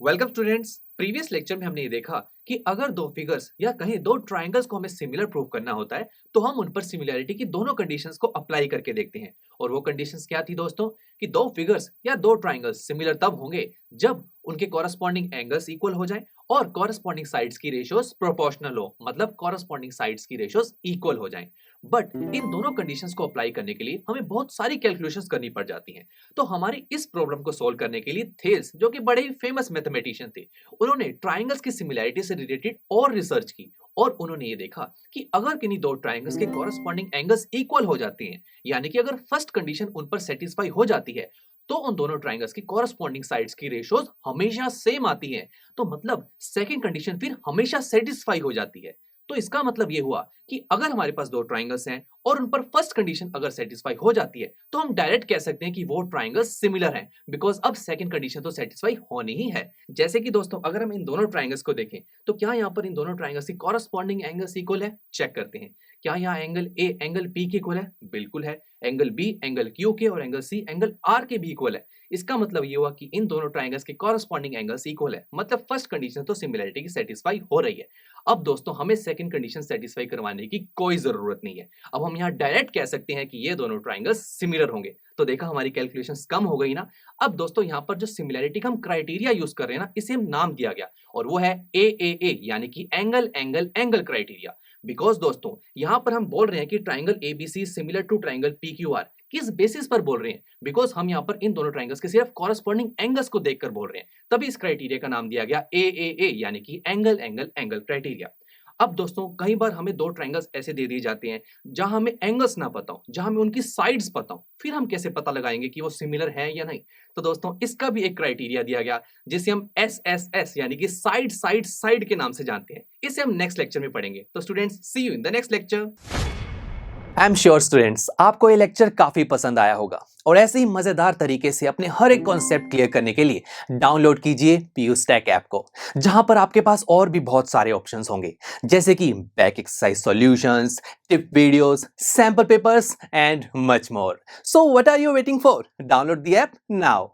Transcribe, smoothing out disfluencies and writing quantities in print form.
Welcome students. Previous lecture में हमने ये देखा कि अगर दो फिगर्स या कहीं दो ट्रायंगल्स को हमें सिमिलर प्रूव करना होता है तो हम उन पर सिमिलैरिटी की दोनों कंडीशंस को अप्लाई करके देखते हैं। और वो कंडीशंस क्या थी दोस्तों कि दो फिगर्स या दो ट्रायंगल्स सिमिलर तब होंगे जब उनके कॉरस्पॉन्डिंग एंगल्स इक्वल हो जाएं और कॉरस्पॉन्डिंग साइड्स की रेशियोज प्रोपोर्शनल हो, मतलब कॉरस्पॉन्डिंग साइड्स की रेशियोज इक्वल हो जाएं। बट इन दोनों कंडीशंस को अप्लाई करने के लिए हमें बहुत सारी कैलकुलेशंस करनी पड़ जाती हैं। तो हमारी इस प्रॉब्लम को सोल्व करने के लिए थेल्स, जो कि बड़े ही फेमस मैथमेटिशियन थे, उन्होंने ट्रायंगल्स की सिमिलैरिटी से रिलेटेड और रिसर्च की और उन्होंने ये देखा कि अगर किन्हीं दो ट्रायंगल्स के कॉरस्पॉन्डिंग एंगल्स इक्वल हो जाते हैं, यानी कि अगर फर्स्ट कंडीशन उन पर सेटिस्फाई हो जाती है, तो उन दोनों ट्रायंगल्स की कॉरस्पॉन्डिंग साइड्स की रेशियोज हमेशा सेम आती हैं। तो मतलब सेकंड कंडीशन फिर हमेशा सेटिस्फाई हो जाती है। तो इसका मतलब ये हुआ कि अगर हमारे पास दो ट्रायंगल्स हैं और उन पर फर्स्ट कंडीशन अगर सेटिस्फाई हो जाती है तो हम डायरेक्ट कह सकते हैं कि वो ट्रायंगल्स सिमिलर हैं, बिकॉज अब सेकंड कंडीशन तो सेटिस्फाई होनी ही है। जैसे कि दोस्तों अगर हम इन दोनों ट्रायंगल्स को देखें तो क्या यहाँ पर इन दोनों ट्रायंगल्स की कॉरस्पॉन्डिंग एंगल्स इक्वल है? चेक करते हैं। क्या यहाँ एंगल ए एंगल पी के इक्वल है? बिल्कुल है। एंगल बी एंगल क्यू के और एंगल सी एंगल आर के भी इक्वल है। इसका मतलब ये हुआ कि इन दोनों ट्रायंगल्स के कॉरस्पॉन्डिंग एंगल्स इक्वल है, मतलब फर्स्ट कंडीशन तो सिमिलरिटी की सेटिस्फाई हो रही है। अब दोस्तों हमें सेकंड कंडीशन सेटिस्फाई करवाने की कोई जरूरत नहीं है। अब हम यहाँ डायरेक्ट कह सकते हैं कि ये दोनों ट्रायंगल्स सिमिलर होंगे। तो देखा हमारी कैलकुलेशंस कम हो गई ना। अब दोस्तों यहाँ पर जो सिमिलरिटी का हम क्राइटेरिया यूज कर रहे हैं ना, इसे हम नाम दिया गया और वो है ए यानी कि angle angle angle criteria. Because दोस्तों यहाँ पर हम बोल रहे हैं कि triangle ABC similar to triangle PQR. किस बेसिस पर बोल रहे हैं? बिकॉज हम यहाँ पर इन दोनों ट्राइंगल्स के सिर्फ कॉरस्पॉन्डिंग एंगल्स को देखकर बोल रहे हैं, तभी इस क्राइटेरिया का नाम दिया गया ए यानी कि एंगल एंगल एंगल क्राइटेरिया। अब दोस्तों कई बार हमें दो ट्रायंगल्स ऐसे दे दिए जाते हैं जहां हमें एंगल्स ना पता हो, जहां हमें उनकी साइड्स पता हो, फिर हम कैसे पता लगाएंगे कि वो सिमिलर हैं या नहीं? तो दोस्तों इसका भी एक क्राइटेरिया दिया गया जिसे हम एस यानी कि साइड साइड साइड के नाम से जानते हैं। इसे हम नेक्स्ट लेक्चर में पढ़ेंगे। तो students, see you in the next lecture. I am sure students आपको ये लेक्चर काफी पसंद आया होगा और ऐसे ही मजेदार तरीके से अपने हर एक कॉन्सेप्ट क्लियर करने के लिए डाउनलोड कीजिए पीयू स्टैक ऐप को, जहां पर आपके पास और भी बहुत सारे ऑप्शंस होंगे, जैसे कि back exercise solutions, tip videos, sample papers and much more. So what are you waiting for? Download the app now.